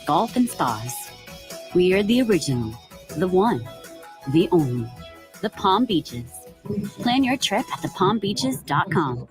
golf and spas. We are the original, the one, the only, the Palm Beaches. Plan your trip at thepalmbeaches.com.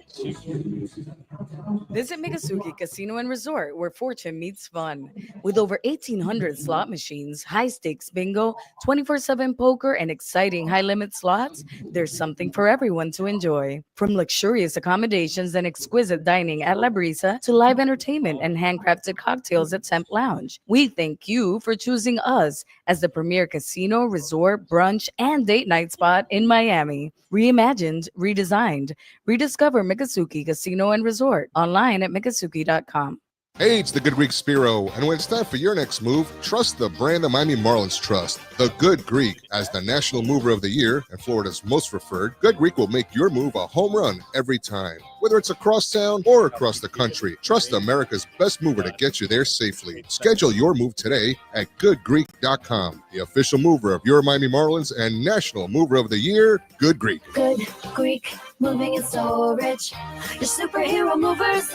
Visit Miccosukee Casino and Resort, where fortune meets fun. With over 1,800 slot machines, high-stakes bingo, 24/7 poker, and exciting high-limit slots, there's something for everyone to enjoy. From luxurious accommodations and exquisite dining at La Brisa to live entertainment and handcrafted cocktails at Temp Lounge, we thank you for choosing us as the premier casino, resort, brunch, and date night spot in Miami. Reimagined, redesigned. Rediscover Miccosukee Casino and Resort online at miccosukee.com. Hey, it's the Good Greek Spiro, and when it's time for your next move, trust the brand the Miami Marlins trust, the Good Greek. As the National Mover of the Year and Florida's most preferred, Good Greek will make your move a home run every time. Whether it's across town or across the country, trust America's best mover to get you there safely. Schedule your move today at goodgreek.com, the official mover of your Miami Marlins and National Mover of the Year, Good Greek. Good Greek, moving and storage, your superhero movers.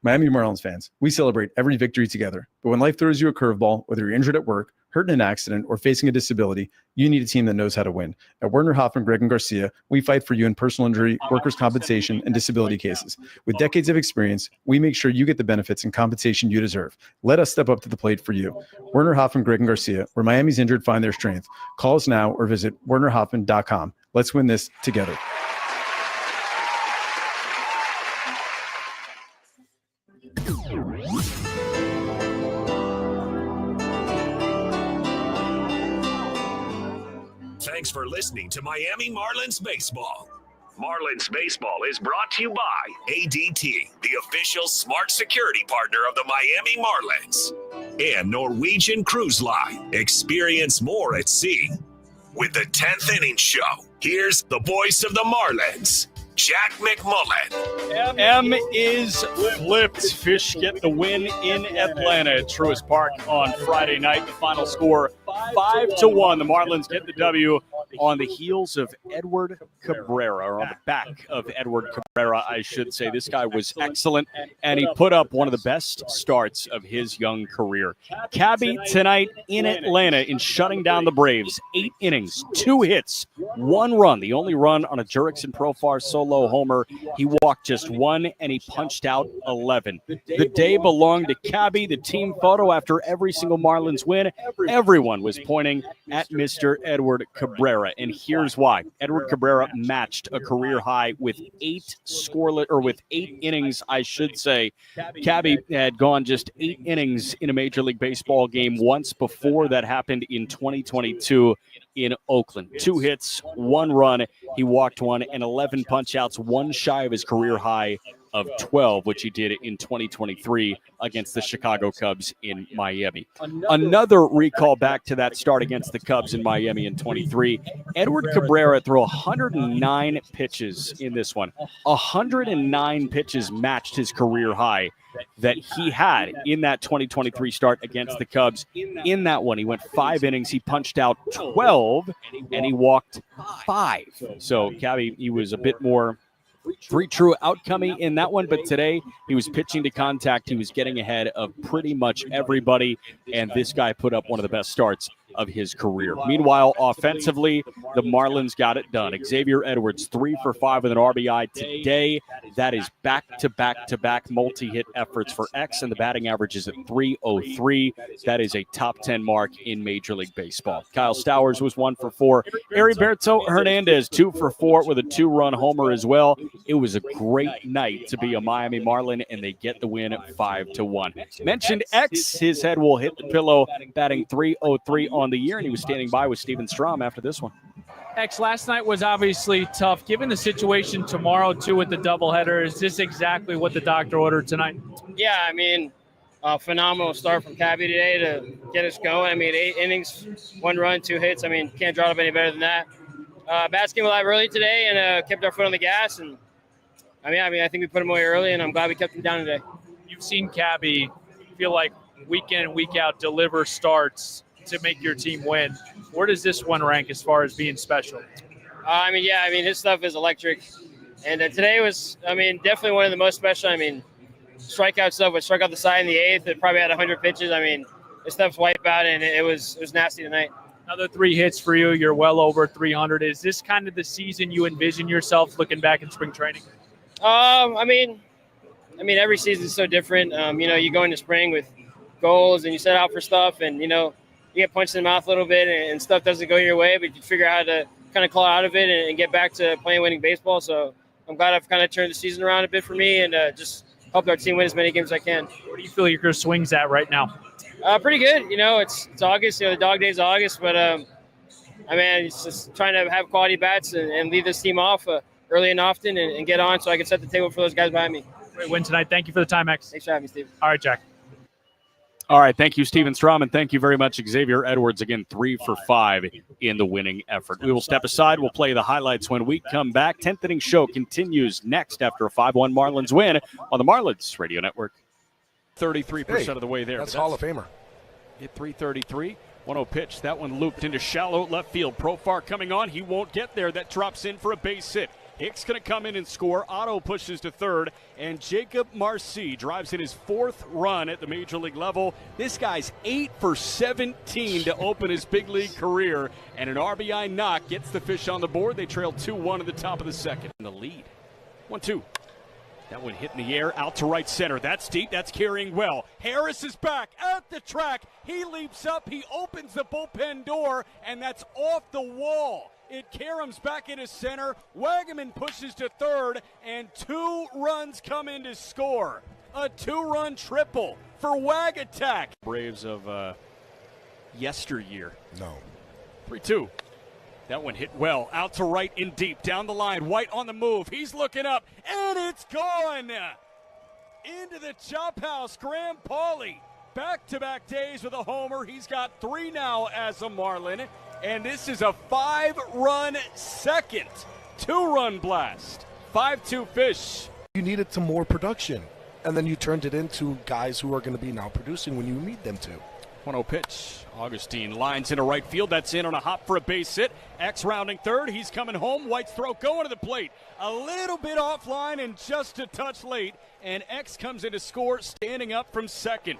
Miami Marlins fans, we celebrate every victory together. But when life throws you a curveball, whether you're injured at work, hurt in an accident, or facing a disability, you need a team that knows how to win. At Werner Hoffman, Greg, and Garcia, we fight for you in personal injury, workers' compensation, and disability cases. With decades of experience, we make sure you get the benefits and compensation you deserve. Let us step up to the plate for you. Werner Hoffman, Greg, and Garcia, where Miami's injured find their strength. Call us now or visit wernerhoffman.com. Let's win this together. Thanks for listening to Miami Marlins Baseball. Marlins Baseball is brought to you by ADT, the official smart security partner of the Miami Marlins, and Norwegian Cruise Line. Experience more at sea. With the 10th Inning Show, here's the voice of the Marlins, Jack McMullen. M is flipped. Fish get the win in Atlanta at Truist Park on Friday night. The final score 5-1. The Marlins get the W on the heels of Edward Cabrera, or on the back of Edward Cabrera, I should say. This guy was excellent, and he put up one of the best starts of his young career. Cabby tonight in Atlanta in shutting down the Braves. 8 innings, 2 hits, 1 run. The only run on a Jurickson Profar solo homer. He walked just 1, and he punched out 11. The day belonged to Cabby. The team photo after every single Marlins win, everyone was pointing at Mr. Edward Cabrera, and here's why. Edward Cabrera matched a career high with 8 innings, I should say. Cabby had gone just 8 innings in a Major League Baseball game once before. That happened in 2022 in Oakland. 2 hits, 1 run. He walked 1 and 11 punch outs, 1 shy of his career high of 12, which he did in 2023 against the Chicago Cubs in Miami. Another recall back to that start against the Cubs in Miami in 23. Edward Cabrera threw 109 pitches in this one. 109 pitches matched his career high that he had in that 2023 start against the Cubs. In that one, he went 5 innings. He punched out 12, and he walked 5. So, Cabby, he was a bit more free true outcome in that one, but today he was pitching to contact. He was getting ahead of pretty much everybody, and this guy put up one of the best starts of his career. Meanwhile, offensively, the Marlins got it done. Xavier Edwards, 3 for 5 with an RBI today. That is back-to-back multi-hit efforts for X, and the batting average is at .303. That is a top 10 mark in Major League Baseball. Kyle Stowers was 1 for 4. Heriberto Hernandez, 2 for 4 with a 2-run homer as well. It was a great night to be a Miami Marlin, and they get the win 5-1. Mentioned X, his head will hit the pillow, batting .303 on the year, and he was standing by with Steven Strom after this one. X, last night was obviously tough. Given the situation tomorrow, too, with the doubleheader, is this exactly what the doctor ordered tonight? Yeah, I mean, a phenomenal start from Cabby today to get us going. I mean, 8 innings, 1 run, 2 hits. I mean, can't draw up any better than that. Bats came alive early today and kept our foot on the gas. And I think we put them away early, and I'm glad we kept them down today. You've seen Cabby feel like week in and week out deliver starts to make your team win. Where does this one rank as far as being special? His stuff is electric. And today was, definitely one of the most special. strikeout stuff with struck out the side in the 8th. It probably had 100 pitches. I mean, this stuff's wipeout, and it was nasty tonight. Another 3 hits for you. You're well over 300. Is this kind of the season you envision yourself looking back in spring training? I mean, every season is so different. You go into spring with goals and you set out for stuff, and you get punched in the mouth a little bit, and stuff doesn't go your way, but you figure out how to kind of claw out of it and get back to playing winning baseball. So I'm glad I've kind of turned the season around a bit for me, and just helped our team win as many games as I can. Where do you feel your swing's at right now? Pretty good. It's August. The dog days of August, but it's just trying to have quality bats and lead this team off early and often and get on so I can set the table for those guys behind me. Great win tonight. Thank you for the time, X. Thanks for having me, Steve. All right, Jack. All right, thank you, Steven Strom, and thank you very much, Xavier Edwards. Again, 3 for 5 in the winning effort. We will step aside. We'll play the highlights when we come back. 10th inning show continues next after a 5-1 Marlins win on the Marlins Radio Network. 33% of the way there. That's Hall of Famer. Hit 333. 1-0 pitch. That one looped into shallow left field. Profar coming on. He won't get there. That drops in for a base hit. Hicks going to come in and score. Otto pushes to third, and Jacob Marcy drives in his 4th run at the major league level. This guy's 8 for 17 to open his big league career, and an RBI knock gets the Fish on the board. They trail 2-1 at the top of the second. In the lead. 1-2. That one hit in the air, out to right center. That's deep. That's carrying well. Harris is back at the track. He leaps up. He opens the bullpen door, and that's off the wall. It caroms back into center. Wagaman pushes to third, and 2 runs come in to score. A 2-run triple for Wag Attack. Braves of yesteryear. No. 3-2. That one hit well. Out to right and deep. Down the line. White on the move. He's looking up, and it's gone. Into the chop house. Graham Pauley. Back-to-back days with a homer. He's got 3 now as a Marlin. And this is a 5-run second. 2-run blast. 5-2 Fish. You needed some more production, and then you turned it into guys who are going to be now producing when you need them to. 1-0 pitch. Augustine lines into right field. That's in on a hop for a base hit. X rounding third. He's coming home. White's throw going to the plate. A little bit offline and just a touch late. And X comes in to score, standing up from second.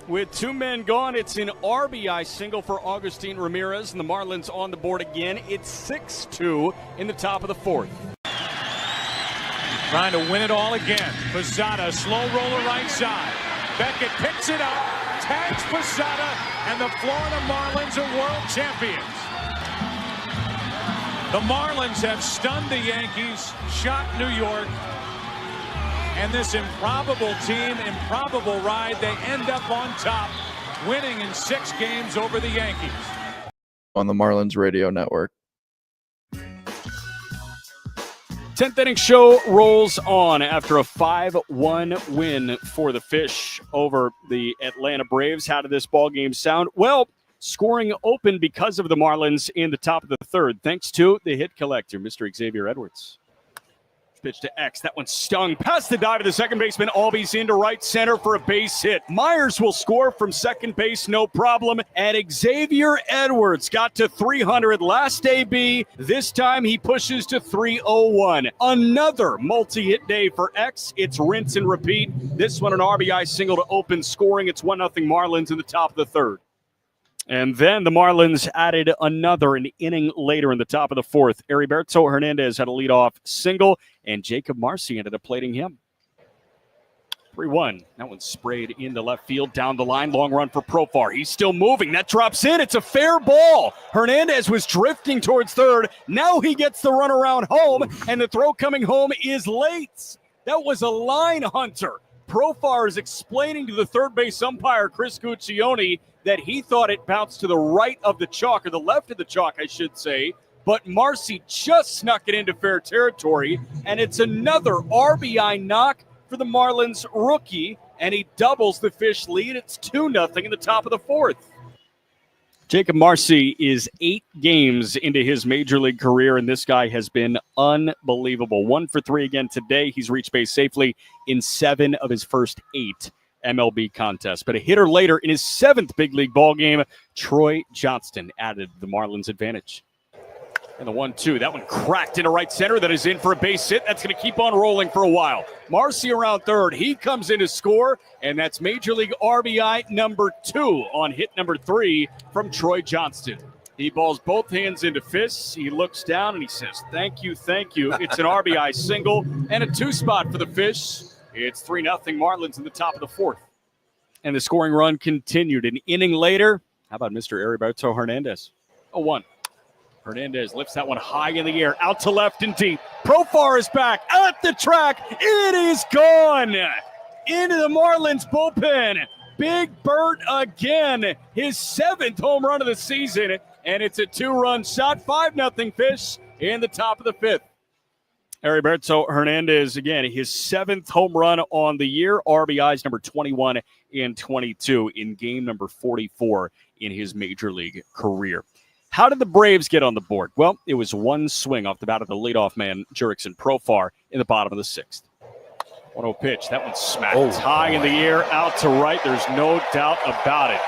With 2 men gone, it's an RBI single for Augustine Ramirez, and the Marlins on the board again. It's 6-2 in the top of the 4th. Trying to win it all again. Posada, slow roller right side. Beckett picks it up, tags Posada, and the Florida Marlins are world champions. The Marlins have stunned the Yankees, shocked New York, and this improbable team, improbable ride, they end up on top, winning in 6 games over the Yankees. On the Marlins Radio Network. 10th inning show rolls on after a 5-1 win for the Fish over the Atlanta Braves. How did this ball game sound? Well, scoring open because of the Marlins in the top of the 3rd, thanks to the hit collector, Mr. Xavier Edwards. Pitch to X. That one stung past the dive of the second baseman. Albies into right center for a base hit. Myers will score from second base, no problem. And Xavier Edwards got to 300 last AB. This time he pushes to 301. Another multi-hit day for X. It's rinse and repeat. This one an RBI single to open scoring. It's 1-0 Marlins in the top of the 3rd. And then the Marlins added another an inning later in the top of the 4th. Heriberto Hernandez had a leadoff single, and Jacob Marcy ended up plating him. 3-1. That one sprayed into left field, down the line. Long run for Profar. He's still moving. That drops in. It's a fair ball. Hernandez was drifting towards third. Now he gets the run around home, and the throw coming home is late. That was a line hunter. Profar is explaining to the third base umpire, Chris Guccione, that he thought it bounced to the right of the chalk, or the left of the chalk, I should say. But Marcy just snuck it into fair territory, and it's another RBI knock for the Marlins rookie, and he doubles the Fish lead. It's 2-0 in the top of the 4th. Jacob Marcy is 8 games into his major league career, and this guy has been unbelievable. 1 for 3 again today. He's reached base safely in 7 of his first 8 MLB contests. But a hitter later in his 7th big league ball game, Troy Johnston added the Marlins advantage. And the 1-2, that one cracked into right center. That is in for a base hit. That's going to keep on rolling for a while. Marcy around third. He comes in to score, and that's Major League RBI number 2 on hit number 3 from Troy Johnston. He balls both hands into fists. He looks down and he says, thank you, thank you. It's an RBI single and a 2-spot for the Fish. It's 3-0 Marlins in the top of the 4th. And the scoring run continued. An inning later, how about Mr. Heriberto Hernandez? 0-1. Hernandez lifts that one high in the air, out to left and deep. Profar is back at the track. It is gone into the Marlins bullpen. Big Bert again, his 7th home run of the season, and it's a 2-run shot. 5-0 Fish in the top of the 5th. Heriberto Hernandez, again, his 7th home run on the year. RBIs number 21 and 22 in game number 44 in his major league career. How did the Braves get on the board? Well, it was one swing off the bat of the leadoff man, Jurickson Profar, in the bottom of the 6th. 1-0 pitch. That one smacked high in the air, out to right. There's no doubt about it.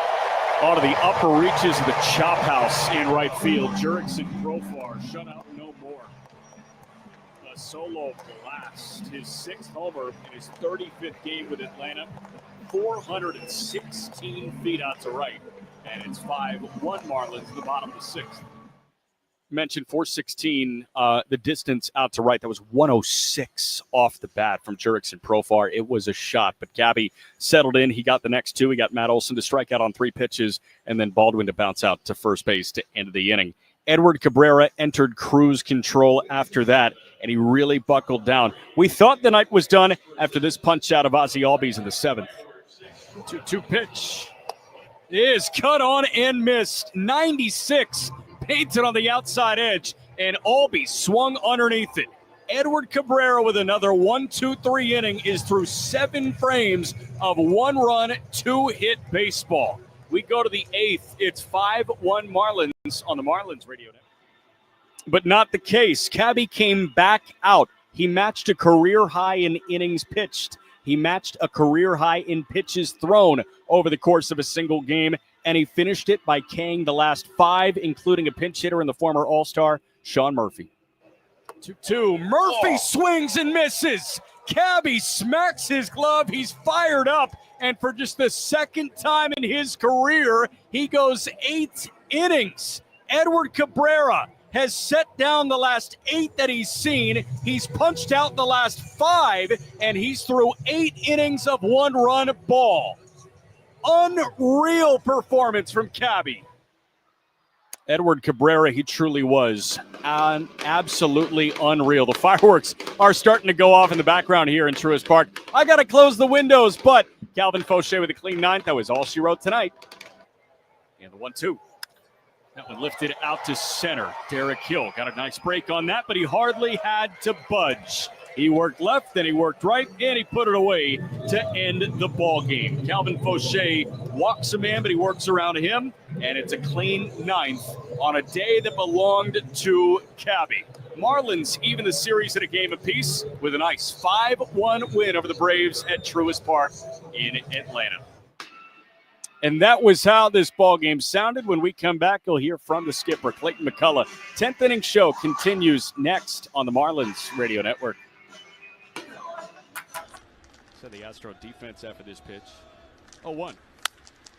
Onto the upper reaches of the chop house in right field. Jurickson Profar shut out no more. A solo blast. His 6th homer in his 35th game with Atlanta. 416 feet out to right. And it's 5-1 Marlins in the bottom of the 6th. Mentioned 416, the distance out to right. That was 106 off the bat from Jurickson Profar. It was a shot, but Gabby settled in. He got the next 2. He got Matt Olson to strike out on 3 pitches, and then Baldwin to bounce out to first base to end the inning. Edward Cabrera entered cruise control after that, and he really buckled down. We thought the night was done after this punch out of Ozzie Albies in the 7th. 2-2 pitch. Is cut on and missed. 96 painted on the outside edge, and Albies swung underneath it. Edward Cabrera with another 1-2-3 inning is through 7 frames of 1-run, 2-hit baseball. We go to the 8th. It's 5-1 Marlins on the Marlins radio network. But not the case. Cabby came back out. He matched a career high in innings pitched. He matched a career high in pitches thrown over the course of a single game, and he finished it by K'ing the last 5, including a pinch hitter in the former All-Star, Sean Murphy. 2-2. Murphy swings and misses. Cabby smacks his glove. He's fired up, and for just the 2nd time in his career, he goes 8 innings. Edward Cabrera has set down the last 8 that he's seen. He's punched out the last 5, and he's through 8 innings of 1-run ball. Unreal performance from Cabby. Edward Cabrera, he truly was absolutely unreal. The fireworks are starting to go off in the background here in Truist Park. I got to close the windows, but Calvin Fauché with a clean 9th. That was all she wrote tonight. And the 1-2. That one lifted out to center. Derek Hill got a nice break on that, but he hardly had to budge. He worked left, then he worked right, and he put it away to end the ball game. Calvin Fauché walks a man, but he works around him, and it's a clean 9th on a day that belonged to Cabby. Marlins even the series at a game apiece with a nice 5-1 win over the Braves at Truist Park in Atlanta. And that was how this ball game sounded. When we come back, you'll hear from the skipper, Clayton McCullough. 10th inning show continues next on the Marlins radio network. So the Astro defense after this pitch. 0-1.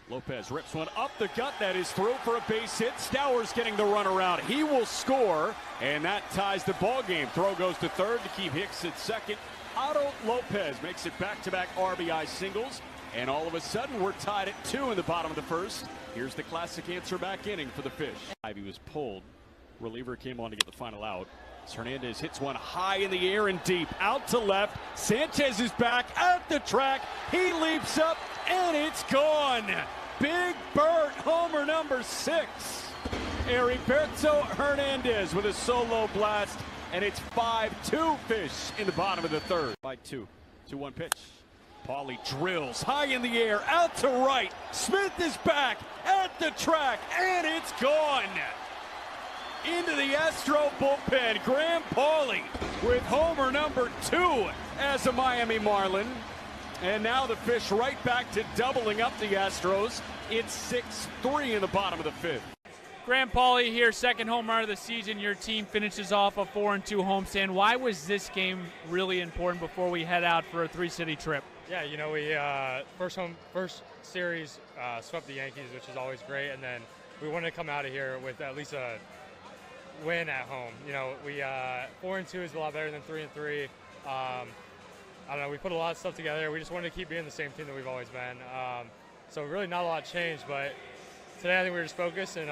Lopez rips one up the gut. That is through for a base hit. Stowers getting the run around. He will score, and that ties the ball game. Throw goes to third to keep Hicks at second. Otto Lopez makes it back-to-back RBI singles. And all of a sudden, we're tied at 2 in the bottom of the 1st. Here's the classic answer back inning for the Fish. He was pulled. Reliever came on to get the final out. Hernandez hits one high in the air and deep. Out to left. Sanchez is back at the track. He leaps up, and it's gone. Big Bert, homer number 6. Heriberto Hernandez with a solo blast, and it's 5-2 Fish in the bottom of the 3rd. By 2. 2-1 pitch. Paulie drills high in the air, out to right. Smith is back at the track, and it's gone. Into the Astro bullpen, Graham Paulie with homer number 2 as a Miami Marlin. And now the Fish right back to doubling up the Astros. It's 6-3 in the bottom of the 5th. Graham Pauly here, second home run of the season. Your team finishes off a 4-2 homestand. Why was this game really important before we head out for a three-city trip? Yeah, we first series swept the Yankees, which is always great, and then we wanted to come out of here with at least a win at home. We 4-2 is a lot better than 3-3. I don't know. We put a lot of stuff together. We just wanted to keep being the same team that we've always been. So really not a lot changed, but today I think we were just focused and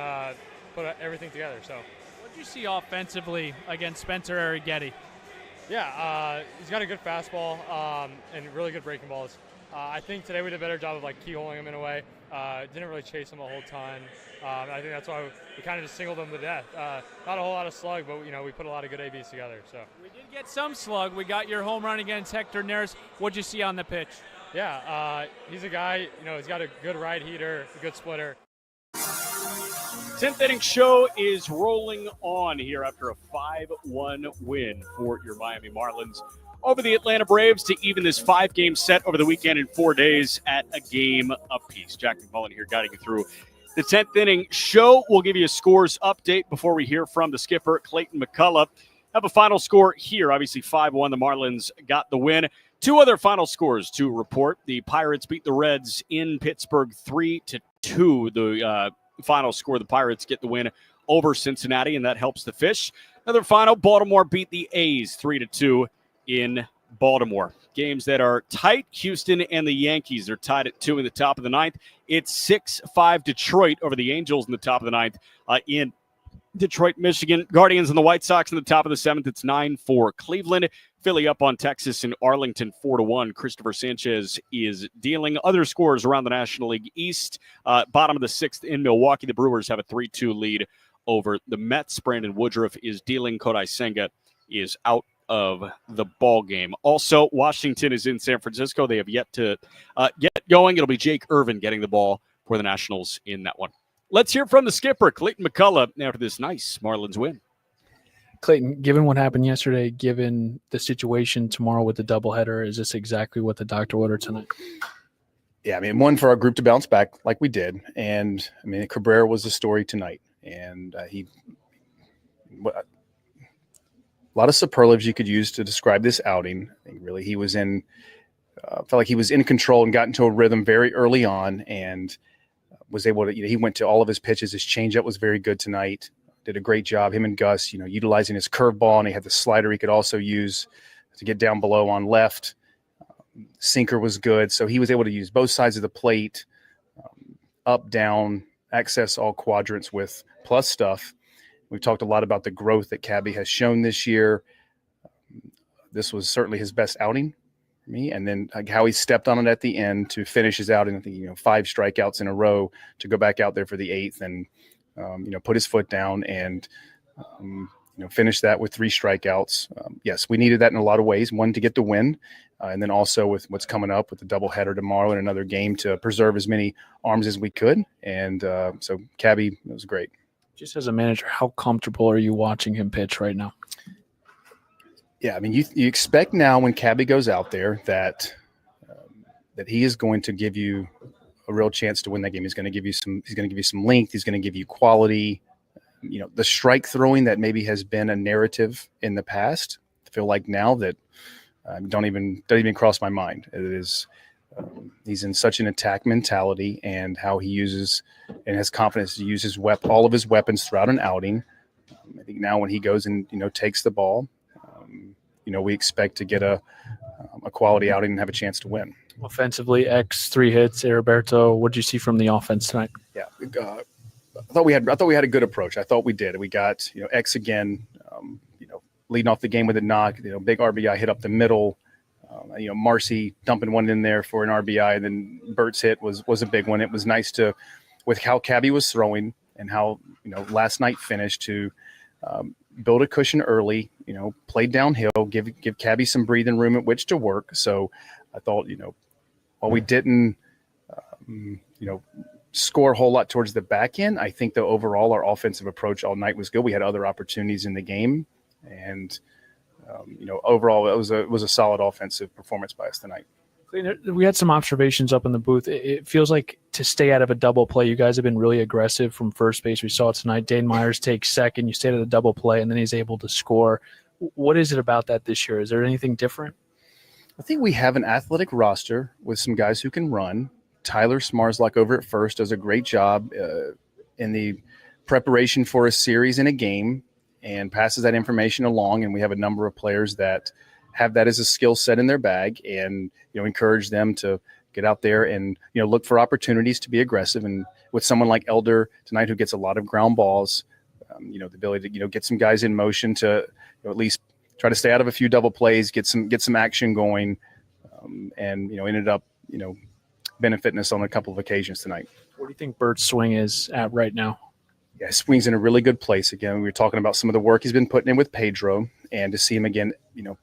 put everything together. So, what did you see offensively against Spencer Arrighetti? Yeah, he's got a good fastball and really good breaking balls. I think today we did a better job of keyholing him in a way. Didn't really chase him a whole ton. I think that's why we kind of just singled him to death. Not a whole lot of slug, but we put a lot of good ABs together. So we did get some slug. We got your home run against Hector Neris. What'd you see on the pitch? Yeah, he's a guy. He's got a good right heater, a good splitter. 10th inning show is rolling on here after a 5-1 win for your Miami Marlins over the Atlanta Braves to even this 5-game set over the weekend in 4 days at a game apiece. Jack McMullen here guiding you through the 10th inning show. We'll give you a scores update before we hear from the skipper, Clayton McCullough. Have a final score here. Obviously 5-1, the Marlins got the win. Two other final scores to report. The Pirates beat the Reds in Pittsburgh 3-2. The final score, the Pirates get the win over Cincinnati, and that helps the Fish. Another final, Baltimore beat the A's 3-2 in Baltimore. Games that are tight, Houston and the Yankees are tied at 2 in the top of the ninth. It's 6-5 Detroit over the Angels in the top of the ninth in Detroit, Michigan. Guardians and the White Sox in the top of the seventh. It's 9-4 Cleveland. Philly up on Texas and Arlington 4-1. Christopher Sanchez is dealing. Other scores around the National League East. Bottom of the sixth in Milwaukee. The Brewers have a 3-2 lead over the Mets. Brandon Woodruff is dealing. Kodai Senga is out of the ball game. Also, Washington is in San Francisco. They have yet to get going. It'll be Jake Irvin getting the ball for the Nationals in that one. Let's hear from the skipper, Clayton McCullough, after this nice Marlins win. Clayton, given what happened yesterday, given the situation tomorrow with the doubleheader, is this exactly what the doctor ordered tonight? Yeah, one for our group to bounce back like we did. And, Cabrera was the story tonight. And a lot of superlatives you could use to describe this outing. I think really he was felt like he was in control and got into a rhythm very early on and was able to, he went to all of his pitches. His changeup was very good tonight. Did a great job. Him and Gus, utilizing his curveball, and he had the slider he could also use to get down below on left. Sinker was good. So he was able to use both sides of the plate, up, down, access all quadrants with plus stuff. We've talked a lot about the growth that Cabby has shown this year. This was certainly his best outing for me. And then how he stepped on it at the end to finish his outing. I think, 5 strikeouts in a row to go back out there for the 8th and, put his foot down and, finish that with 3 strikeouts. Yes, we needed that in a lot of ways. One, to get the win. And then also with what's coming up with the doubleheader tomorrow and another game to preserve as many arms as we could. And so Cabby, it was great. Just as a manager, how comfortable are you watching him pitch right now? Yeah, you expect now when Cabby goes out there that he is going to give you a real chance to win that game. He's going to give you some length. He's going to give you quality. The strike throwing that maybe has been a narrative in the past. I feel like now that don't even cross my mind. It is he's in such an attack mentality, and how he uses and has confidence to use all of his weapons throughout an outing. I think now when he goes and takes the ball, we expect to get a quality outing and have a chance to win. Offensively, X 3 hits. Heriberto, what did you see from the offense tonight? Yeah, I thought we had a good approach. I thought we did. We got X again. Leading off the game with a knock. Big RBI hit up the middle. Marcy dumping one in there for an RBI, and then Bert's hit was a big one. It was nice with how Cabby was throwing and how last night finished to build a cushion early. Play downhill, give Cabby some breathing room at which to work. So I thought while we didn't score a whole lot towards the back end, I think though overall our offensive approach all night was good. We had other opportunities in the game, and overall it was a solid offensive performance by us tonight. We had some observations up in the booth. It feels like to stay out of a double play. You guys have been really aggressive from first base. We saw it tonight. Dane Myers takes second. You stayed at a double play, and then he's able to score. What is it about that this year? Is there anything different? I think we have an athletic roster with some guys who can run. Tyler Smarslock over at first does a great job in the preparation for a series in a game and passes that information along. And we have a number of players that have that as a skill set in their bag, and encourage them to get out there and look for opportunities to be aggressive. And with someone like Elder tonight who gets a lot of ground balls, the ability to get some guys in motion to at least try to stay out of a few double plays, get some action going, and ended up benefiting us on a couple of occasions tonight. What do you think Bert's swing is at right now? Yeah, swing's in a really good place. Again, we were talking about some of the work he's been putting in with Pedro, and to see him again,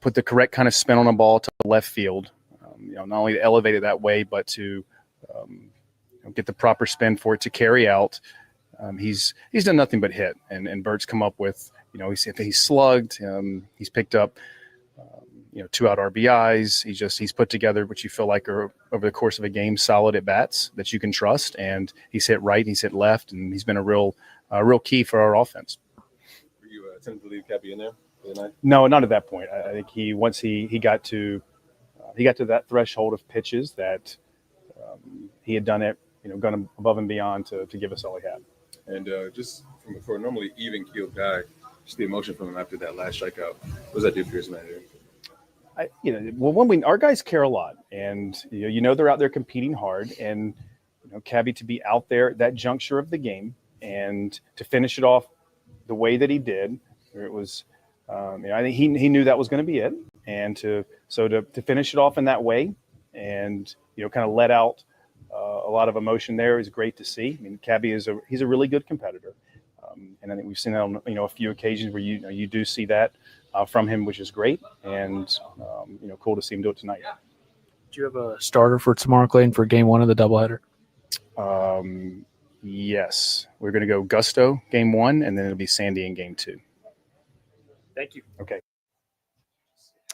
put the correct kind of spin on a ball to left field. Not only to elevate it that way, but to get the proper spin for it to carry out. He's done nothing but hit, and Bert's come up with he's slugged. He's picked up 2 out RBIs. He's put together what you feel like are over the course of a game solid at bats that you can trust. And he's hit right, he's hit left, and he's been a real key for our offense. Were you tempted to leave Cappy in there for the night? No, not at that point. I think once he got to that threshold of pitches that he had done it, gone above and beyond to give us all he had. And just for a normally even-keeled guy, just the emotion from him after that last strikeout, what does that do for your manager? Our guys care a lot, and they're out there competing hard, and Cabby to be out there at that juncture of the game and to finish it off the way that he did, it was, I think he knew that was going to be it, and to finish it off in that way, and kind of let out a lot of emotion there is great to see. I mean, Cabby he's a really good competitor, and I think we've seen that on a few occasions where you do see that from him, which is great, and cool to see him do it tonight. Do you have a starter for tomorrow, Clayton, for game 1 of the doubleheader? Yes, we're going to go Gusto game 1, and then it'll be Sandy in game 2. Thank you. Okay.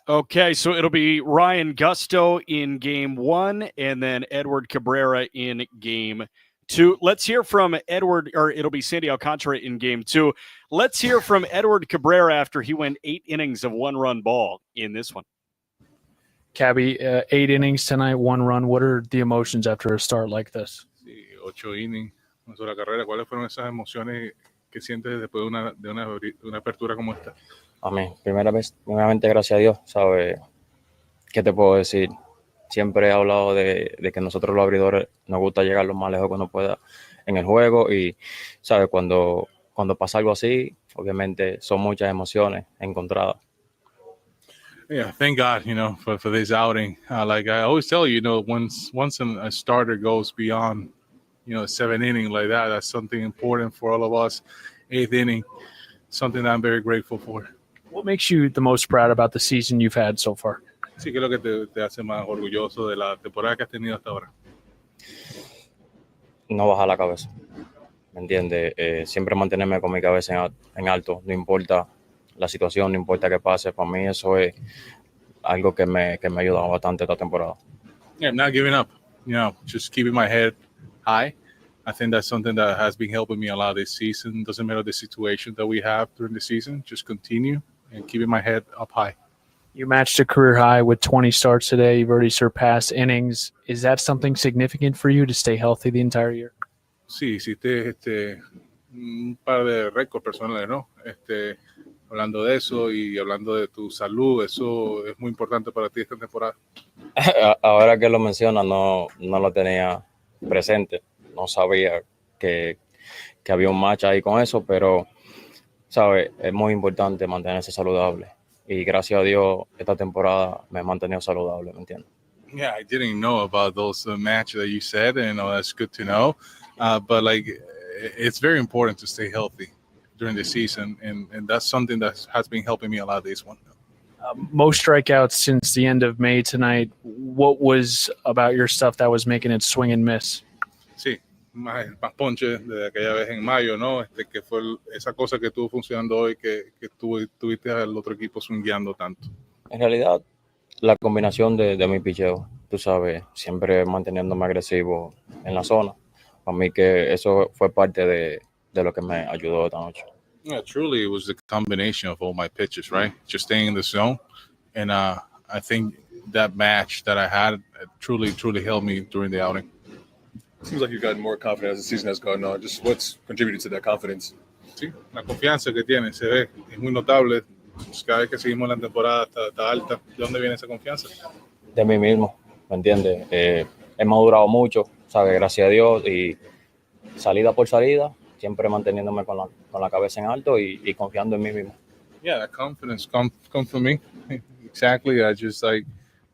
Okay, so it'll be Ryan Gusto in game 1, and then Edward Cabrera in game 2. Let's hear from Edward, or it'll be Sandy Alcantara in game 2. Let's hear from Edward Cabrera after he went 8 innings of 1-run ball in this one. Cabby, 8 innings tonight, 1 run. What are the emotions after a start like this? Sí, 8 innings, una sola carrera. ¿Cuáles fueron esas emociones que sientes después de una apertura como esta? Amén. Primeramente, gracias a Dios. ¿Sabe? ¿Qué te puedo decir? Siempre he hablado de que nosotros los abridores nos gusta llegar lo más lejos que uno pueda en el juego, y ¿sabe? Cuando pasa algo así, obviamente son muchas emociones encontradas. Yeah, thank God, for this outing. Like I always tell you, once a starter goes beyond, 7 inning like that, that's something important for all of us. 8th inning, something that I'm very grateful for. What makes you the most proud about the season you've had so far? Sí, ¿qué es lo que te hace más orgulloso de la temporada que has tenido hasta ahora? No bajar la cabeza, ¿me entiendes? Siempre mantenerme con mi cabeza en alto, no importa la situación, no importa qué pase. Para mí eso es algo que me ha ayudado bastante esta temporada. Yeah, I'm not giving up. Just keeping my head high. I think that's something that has been helping me a lot this season. Doesn't matter the situation that we have during the season. Just continue and keeping my head up high. You matched a career high with 20 starts today. You've already surpassed innings. Is that something significant for you to stay healthy the entire year? Sí, hiciste un par de récords personales, ¿no? Hablando de eso y hablando de tu salud, eso es muy importante para ti esta temporada. Ahora que lo menciona, no lo tenía presente. No sabía que había un match ahí con eso, pero, ¿sabes? Es muy importante mantenerse saludable. Y gracias a Dios, esta temporada me he mantenido saludable, ¿me entiendes? Yeah, I didn't know about those matches that you said, and that's good to know. But it's very important to stay healthy during the season, and that's something that has been helping me a lot this one. Most strikeouts since the end of May tonight. What was about your stuff that was making it swing and miss? Sí, más ponche de aquella vez en mayo, ¿no? Que fue esa cosa que estuvo funcionando hoy, que tuviste al otro equipo swingueando tanto. En realidad, la combinación de mi picheo, tú sabes, siempre manteniéndome agresivo en la zona, para mí que eso fue parte de lo que me ayudó esta noche. Yeah, truly, it was the combination of all my pitches, right? Just staying in the zone. And I think that match that I had truly helped me during the outing. Seems like you've gotten more confident as the season has gone on. Just what's contributed to that confidence? Sí, la confianza que tiene se ve, es muy notable. Cada vez que seguimos la temporada está alta. ¿De dónde viene esa confianza? De mí mismo, ¿me entiendes? He madurado mucho, ¿sabes? Gracias a Dios, y salida por salida, siempre manteniéndome con la cabeza en alto y confiando en mí mismo. Yeah, that confidence comes from me. Exactly.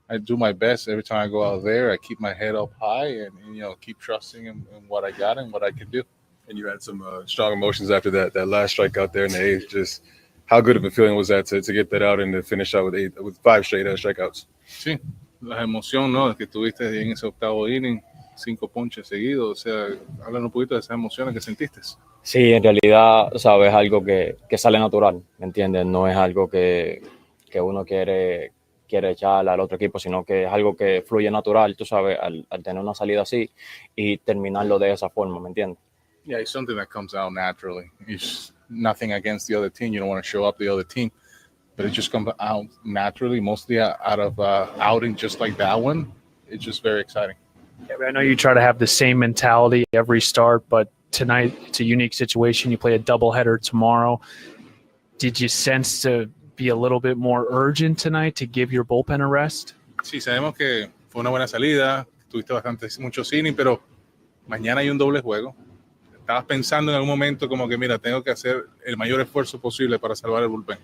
I do my best every time I go out there. I keep my head up high and keep trusting in what I got and what I can do. And you had some strong emotions after that last strikeout there in the eighth. Just how good of a feeling was that to get that out and to finish out with 5 straight strikeouts? Sí, la emoción, ¿no? Que tuviste en ese octavo inning, 5 ponches seguidos. O sea, háblanos un poquito de esas emociones que sentiste. Sí, en realidad, sabes, es algo que sale natural, ¿me entiendes? No es algo que uno quiere echarle al otro equipo, sino que es algo que fluye natural, tú sabes, al tener una salida así y terminarlo de esa forma, ¿me entiendes? Yeah, it's something that comes out naturally. It's nothing against the other team. You don't want to show up the other team, but it just comes out naturally, mostly out of outing just like that one. It's just very exciting. Yeah, I know you try to have the same mentality every start, but tonight it's a unique situation. You play a doubleheader tomorrow. Did you sense to be a little bit more urgent tonight to give your bullpen a rest? Sí, sabemos que fue una buena salida, tuviste muchos innings, pero mañana hay un doble juego. ¿Estabas pensando en algún momento como que, mira, tengo que hacer el mayor esfuerzo posible para salvar el bullpen?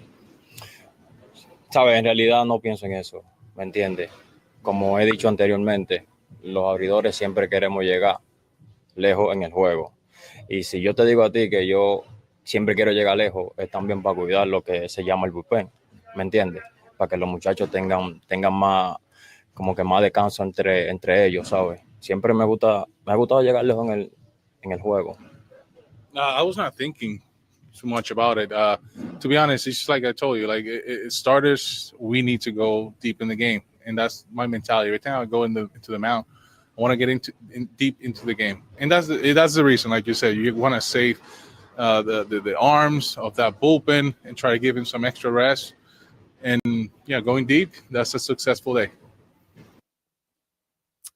Sabes, en realidad no pienso en eso, ¿me entiendes? Como he dicho anteriormente, los abridores siempre queremos llegar lejos en el juego. Y si yo te digo a ti que yo siempre quiero llegar lejos, es también para cuidar lo que se llama el bullpen, ¿me entiendes? Para que los muchachos tengan más, como que más descanso entre ellos, ¿sabes? Siempre me ha gustado llegar lejos en el juego. I was not thinking too much about it. To be honest, it's just like I told you, like starters, we need to go deep in the game. And that's my mentality. Every time I go into the mound, I want to get deep into the game. And that's the reason, like you said, you want to save the arms of that bullpen and try to give him some extra rest. And yeah, going deep, that's a successful day.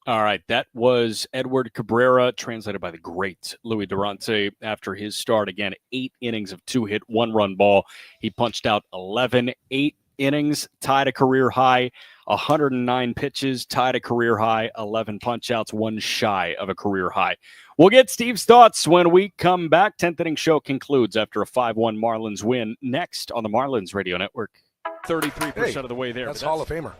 All right, that was Edward Cabrera, translated by the great Louis Durante after his start. Again, 8 innings of 2-hit, 1-run ball. He punched out 8 innings, tied a career high, 109 pitches, tied a career high, 11 punch-outs, 1 shy of a career high. We'll get Steve's thoughts when we come back. 10th inning show concludes after a 5-1 Marlins win. Next on the Marlins Radio Network. 33% of the way there. That's Hall of Famer.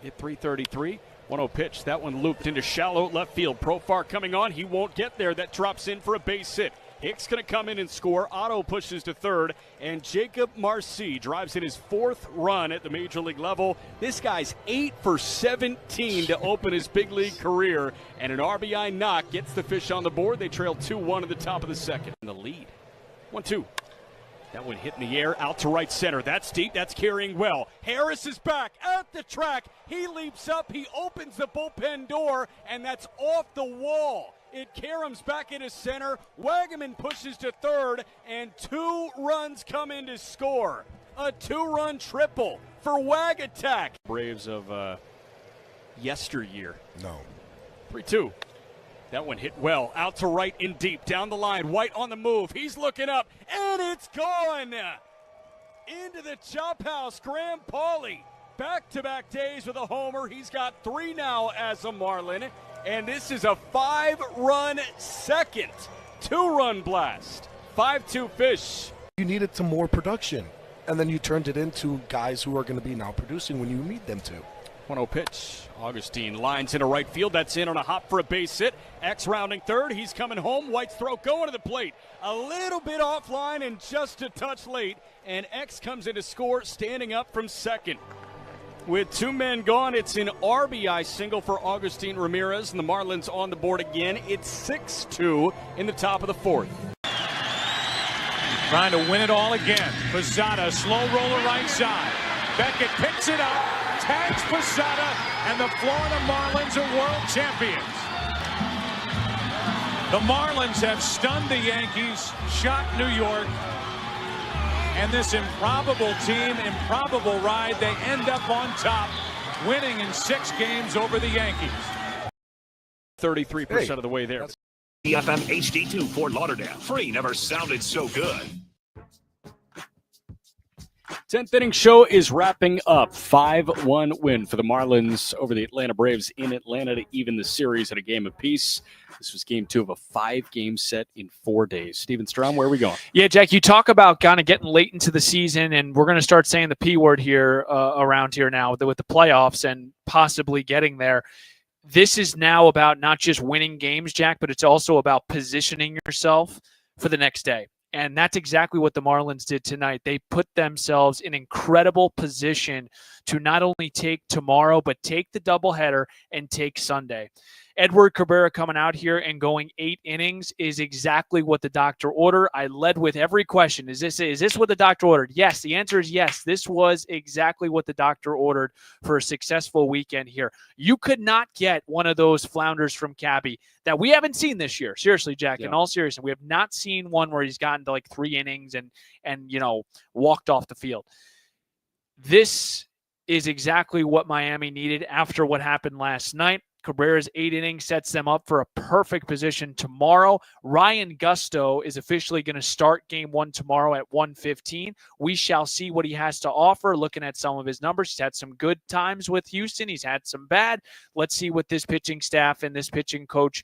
Hit 333. 1-0 pitch. That one looped into shallow left field. Profar coming on. He won't get there. That drops in for a base hit. Hicks going to come in and score. Otto pushes to third. And Jacob Marcy drives in his 4th run at the major league level. This guy's 8 for 17 to open his big league career. And an RBI knock gets the Fish on the board. They trail 2-1 at the top of the second. In the lead. 1-2. That one hit in the air, out to right center. That's deep. That's carrying well. Harris is back at the track. He leaps up. He opens the bullpen door, and that's off the wall. It caroms back into center. Wagaman pushes to third, and 2 runs come in to score. A 2-run triple for Wag Attack. Braves of yesteryear. No. 3-2. That one hit well, out to right and deep, down the line, White on the move, he's looking up, and it's gone! Into the chop house, Graham Pauley, back-to-back days with a homer, he's got 3 now as a Marlin, and this is a 5-run second, 2-run blast, 5-2 Fish. You needed some more production, and then you turned it into guys who are going to be now producing when you need them to. 1-0 pitch. Augustine lines into right field. That's in on a hop for a base hit. X rounding third. He's coming home. White's throw going to the plate. A little bit offline and just a touch late. And X comes in to score, standing up from second. With 2 men gone, it's an RBI single for Augustine Ramirez. And the Marlins on the board again. It's 6-2 in the top of the 4th. Trying to win it all again. Posada, slow roller right side. Beckett picks it up, tags Posada, and the Florida Marlins are world champions. The Marlins have stunned the Yankees, shocked New York, and this improbable team, improbable ride, they end up on top, winning in 6 games over the Yankees. 33% of the way there. FM HD2 Fort Lauderdale. Free never sounded so good. 10th inning show is wrapping up. 5-1 win for the Marlins over the Atlanta Braves in Atlanta to even the series at a game apiece. This was game 2 of a 5-game set in 4 days. Steven Strom, where are we going? Yeah, Jack, you talk about kind of getting late into the season, and we're going to start saying the P word here around here now with the playoffs and possibly getting there. This is now about not just winning games, Jack, but it's also about positioning yourself for the next day. And that's exactly what the Marlins did tonight. They put themselves in incredible position to not only take tomorrow, but take the doubleheader and take Sunday. Edward Cabrera coming out here and going 8 innings is exactly what the doctor ordered. I led with every question. Is this what the doctor ordered? Yes. The answer is yes. This was exactly what the doctor ordered for a successful weekend here. You could not get one of those flounders from Cabby that we haven't seen this year. Seriously, Jack, in all seriousness, we have not seen one where he's gotten to like 3 innings and walked off the field. This is exactly what Miami needed after what happened last night. Cabrera's 8 innings sets them up for a perfect position tomorrow. Ryan Gusto is officially going to start game 1 tomorrow at 1:15. We shall see what he has to offer. Looking at some of his numbers, he's had some good times with Houston. He's had some bad. Let's see what this pitching staff and this pitching coach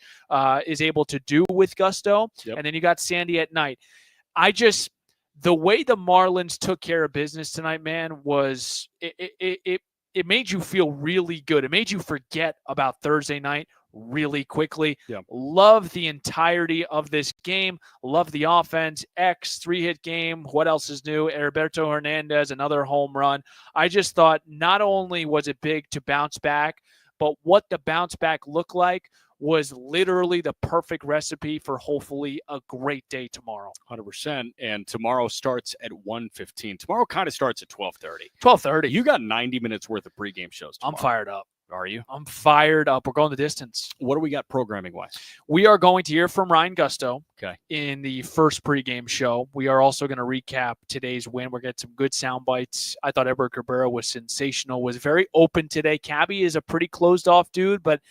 is able to do with Gusto. Yep. And then you got Sandy at night. The way the Marlins took care of business tonight, man, was it made you feel really good. It made you forget about Thursday night really quickly. Yeah. Love the entirety of this game. Love the offense. 3-hit game. What else is new? Heriberto Hernandez, another home run. I just thought not only was it big to bounce back, but what the bounce back looked like was literally the perfect recipe for hopefully a great day tomorrow. 100%. And tomorrow starts at 1:15. Tomorrow kind of starts at 12:30. 12:30. You got 90 minutes worth of pregame shows tomorrow. I'm fired up. Are you? I'm fired up. We're going the distance. What do we got programming-wise? We are going to hear from Ryan Gusto in the first pregame show. We are also going to recap today's win. We're going to get some good sound bites. I thought Edward Cabrera was sensational, was very open today. Cabby is a pretty closed-off dude, but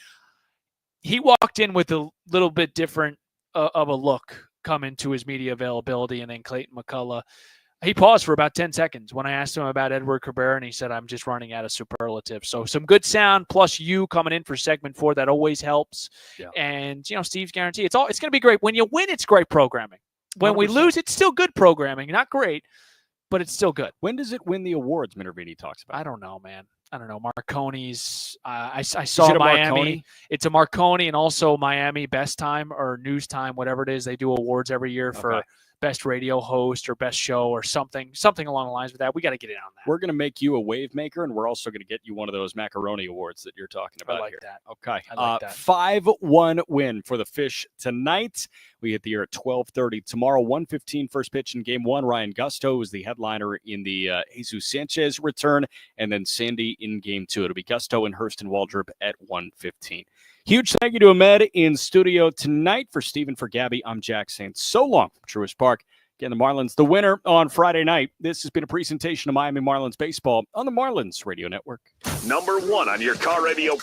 he walked in with a little bit different of a look coming to his media availability. And then Clayton McCullough, he paused for about 10 seconds when I asked him about Edward Cabrera, and he said, I'm just running out of superlatives. So some good sound, plus you coming in for segment 4, that always helps. Yeah. And, Steve's guarantee. It's going to be great. When you win, it's great programming. When 100%. We lose, it's still good programming. Not great, but it's still good. When does it win the awards Minervini talks about? I don't know, man. I don't know. Marconi's. I saw Miami. Marconi? It's a Marconi and also Miami Best Time or News Time, whatever it is. They do awards every year for best radio host or best show or something along the lines of that. We got to get it on that. We're going to make you a wave maker, and we're also going to get you one of those macaroni awards that you're talking about. I like here. that. Okay. I like that. 5-1 win for the Fish tonight. We hit the air at 12:30 tomorrow. 1:15 first pitch in game 1. Ryan Gusto is the headliner in the Jesus Sanchez return, and then Sandy in game 2. It'll be Gusto and Hurston Waldrop at 1:15. Huge thank you to Ahmed in studio tonight. For Stephen, for Gabby, I'm Jack saying so long from Truist Park. Again, the Marlins, the winner on Friday night. This has been a presentation of Miami Marlins baseball on the Marlins Radio Network. #1 on your car radio